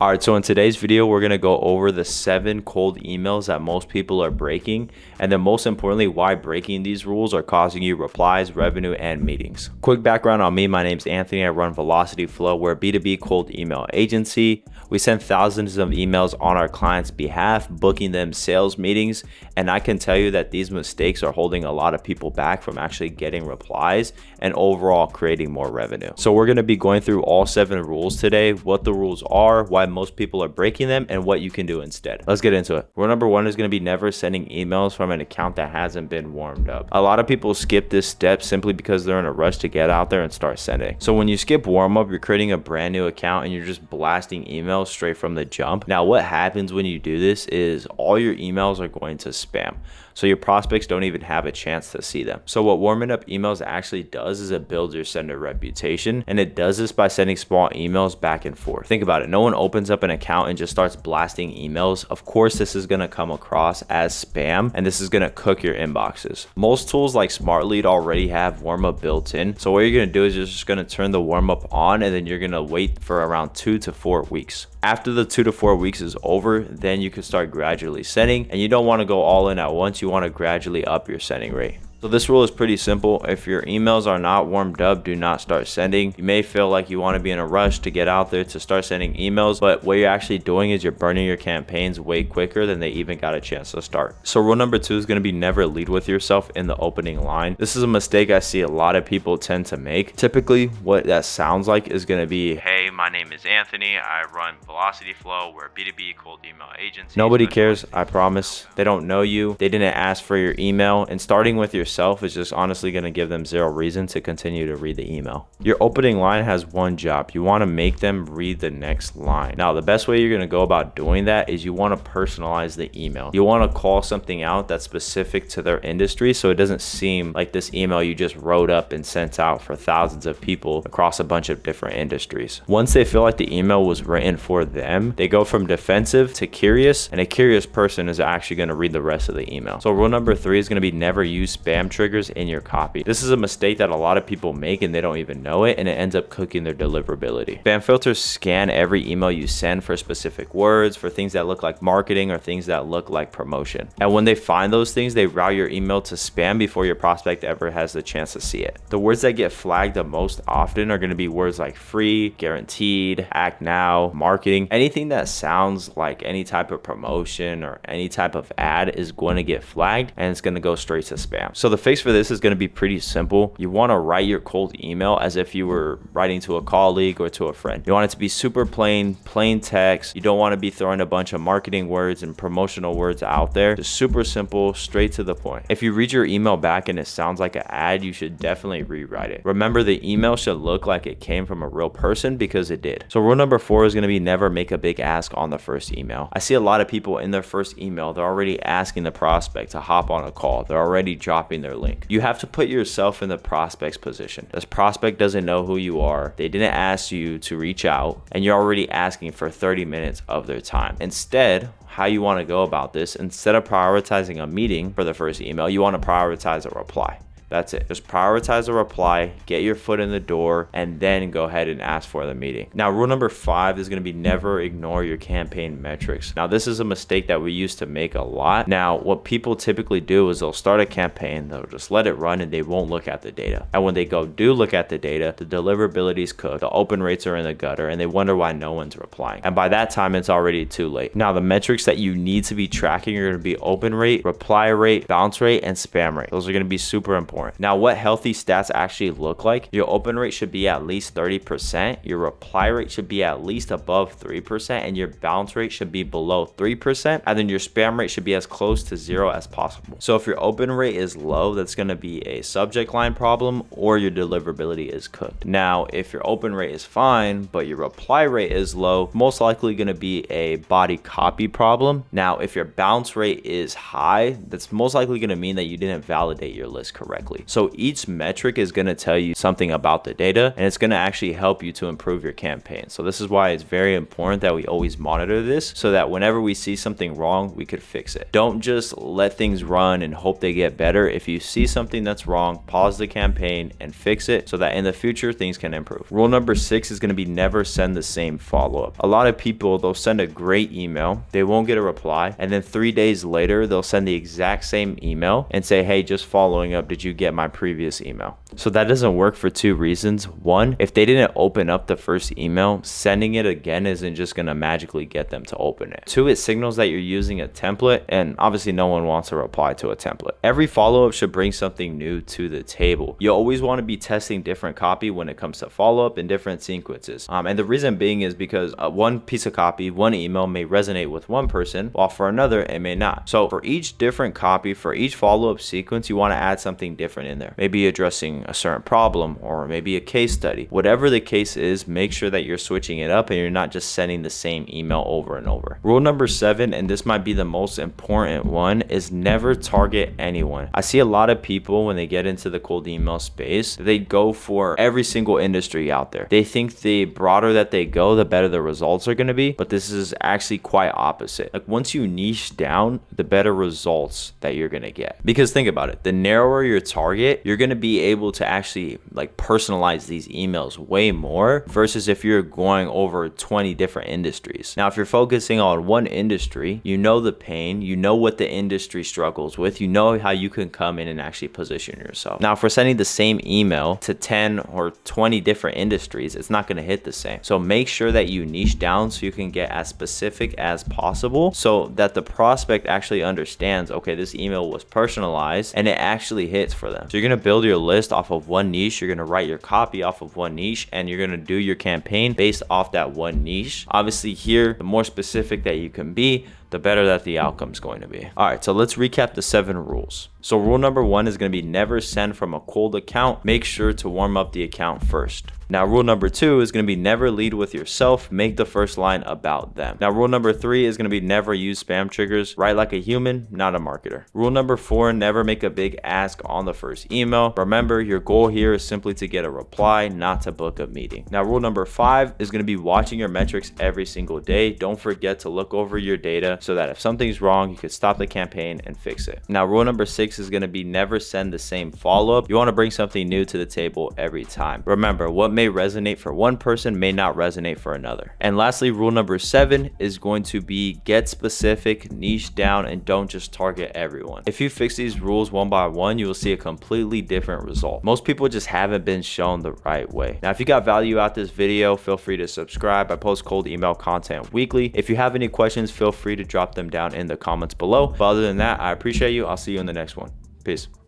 All right, so in today's video, we're going to go over the 7 cold emails that most people are breaking, and then most importantly, why breaking these rules are causing you replies, revenue, and meetings. Quick background on me, my name's Anthony. I run Velocity Flow. We're a B2B cold email agency. We send thousands of emails on our clients' behalf, booking them sales meetings, and I can tell you that these mistakes are holding a lot of people back from actually getting replies and overall creating more revenue. So we're going to be going through all 7 rules today, what the rules are, why most people are breaking them, and what you can do instead. Let's get into it. Rule number 1 is going to be never sending emails from an account that hasn't been warmed up. A lot of people skip this step simply because they're in a rush to get out there and start sending. So when you skip warm up, you're creating a brand new account and you're just blasting emails straight from the jump. Now what happens when you do this is all your emails are going to spam. So your prospects don't even have a chance to see them. So what warming up emails actually does is it builds your sender reputation, and it does this by sending small emails back and forth. Think about it. No one opens up an account and just starts blasting emails. Of course, this is going to come across as spam, and this is going to cook your inboxes. Most tools like SmartLead already have warm up built in. So what you're going to do is you're just going to turn the warm up on, and then you're going to wait for around 2 to 4 weeks. After the 2 to 4 weeks is over, then you can start gradually sending, and you don't want to go all in at once. You want to gradually up your sending rate. So this rule is pretty simple. If your emails are not warmed up, do not start sending. You may feel like you want to be in a rush to get out there to start sending emails, but what you're actually doing is you're burning your campaigns way quicker than they even got a chance to start. So rule number 2 is going to be never lead with yourself in the opening line. This is a mistake I see a lot of people tend to make. Typically, what that sounds like is going to be, hey, my name is Anthony. I run Velocity Flow. We're a B2B cold email agency. Nobody cares, I promise. They don't know you. They didn't ask for your email. And starting with yourself is just honestly going to give them 0 reason to continue to read the email. Your opening line has one job. You want to make them read the next line. Now, the best way you're going to go about doing that is you want to personalize the email. You want to call something out that's specific to their industry, so it doesn't seem like this email you just wrote up and sent out for thousands of people across a bunch of different industries. Once they feel like the email was written for them, they go from defensive to curious, and a curious person is actually going to read the rest of the email. So rule number 3 is going to be never use spam triggers in your copy. This is a mistake that a lot of people make and they don't even know it, and it ends up cooking their deliverability. Spam filters scan every email you send for specific words, for things that look like marketing or things that look like promotion. And when they find those things, they route your email to spam before your prospect ever has the chance to see it. The words that get flagged the most often are going to be words like free, guaranteed, act now, marketing. Anything that sounds like any type of promotion or any type of ad is going to get flagged, and it's going to go straight to spam. So the fix for this is going to be pretty simple. You want to write your cold email as if you were writing to a colleague or to a friend. You want it to be super plain text. You don't want to be throwing a bunch of marketing words and promotional words out there. Just super simple, straight to the point. If you read your email back and it sounds like an ad, you should definitely rewrite it. Remember, the email should look like it came from a real person, because it did. So rule number 4 is going to be never make a big ask on the first email. I see a lot of people in their first email, they're already asking the prospect to hop on a call. They're already dropping their link. You have to put yourself in the prospect's position. This prospect doesn't know who you are. They didn't ask you to reach out, and you're already asking for 30 minutes of their time. Instead, how you want to go about this, instead of prioritizing a meeting for the first email, you want to prioritize a reply. That's it. Just prioritize a reply, get your foot in the door, and then go ahead and ask for the meeting. Now, rule number 5 is going to be never ignore your campaign metrics. Now, this is a mistake that we used to make a lot. Now, what people typically do is they'll start a campaign, they'll just let it run, and they won't look at the data. And when they do look at the data, the deliverability is cooked, the open rates are in the gutter, and they wonder why no one's replying. And by that time, it's already too late. Now, the metrics that you need to be tracking are going to be open rate, reply rate, bounce rate, and spam rate. Those are going to be super important. Now, what healthy stats actually look like: your open rate should be at least 30%, your reply rate should be at least above 3%, and your bounce rate should be below 3%, and then your spam rate should be as close to 0 as possible. So if your open rate is low, that's going to be a subject line problem, or your deliverability is cooked. Now, if your open rate is fine, but your reply rate is low, most likely going to be a body copy problem. Now, if your bounce rate is high, that's most likely going to mean that you didn't validate your list correctly. correctly. So each metric is going to tell you something about the data, and it's going to actually help you to improve your campaign. So this is why it's very important that we always monitor this, so that whenever we see something wrong, we could fix it. Don't just let things run and hope they get better. If you see something that's wrong, pause the campaign and fix it so that in the future things can improve. Rule number 6 is going to be never send the same follow-up. A lot of people, they'll send a great email, they won't get a reply, and then 3 days later they'll send the exact same email and say, hey, just following up, did you get my previous email? So that doesn't work for two reasons. One, if they didn't open up the first email, sending it again isn't just going to magically get them to open it. Two, it signals that you're using a template, and obviously no one wants to reply to a template. Every follow-up should bring something new to the table. You always want to be testing different copy when it comes to follow-up in different sequences. And the reason being is because one piece of copy, one email may resonate with one person, while for another it may not. So for each different copy, for each follow-up sequence, you want to add something different in there. Maybe addressing a certain problem, or maybe a case study. Whatever the case is, make sure that you're switching it up and you're not just sending the same email over and over. Rule number 7, and this might be the most important one, is never target anyone. I see a lot of people when they get into the cold email space, they go for every single industry out there. They think the broader that they go, the better the results are going to be, but this is actually quite opposite. Like once you niche down, the better results that you're going to get. Because think about it, the narrower your target, you're going to be able to actually like personalize these emails way more versus if you're going over 20 different industries. Now, if you're focusing on one industry, you know the pain, you know what the industry struggles with, you know how you can come in and actually position yourself. Now, if we're sending the same email to 10 or 20 different industries, it's not going to hit the same. So make sure that you niche down so you can get as specific as possible so that the prospect actually understands, okay, this email was personalized and it actually hits for them. So you're going to build your list off of one niche, you're going to write your copy off of one niche, and you're going to do your campaign based off that one niche. Obviously here, the more specific that you can be, the better that the outcome is going to be. All right, so let's recap the 7 rules. So rule number 1 is going to be never send from a cold account. Make sure to warm up the account first. Now, rule number 2 is going to be never lead with yourself. Make the first line about them. Now, rule number 3 is going to be never use spam triggers. Write like a human, not a marketer. Rule number 4, never make a big ask on the first email. Remember, your goal here is simply to get a reply, not to book a meeting. Now, rule number 5 is going to be watching your metrics every single day. Don't forget to look over your data so that if something's wrong, you could stop the campaign and fix it. Now, rule number 6 is going to be never send the same follow-up. You want to bring something new to the table every time. Remember, what may resonate for one person may not resonate for another. And lastly, rule number 7 is going to be get specific, niche down, and don't just target everyone. If you fix these rules one by one, you will see a completely different result. Most people just haven't been shown the right way. Now, if you got value out this video, feel free to subscribe. I post cold email content weekly. If you have any questions, feel free to drop them down in the comments below. But other than that, I appreciate you. I'll see you in the next one. Peace.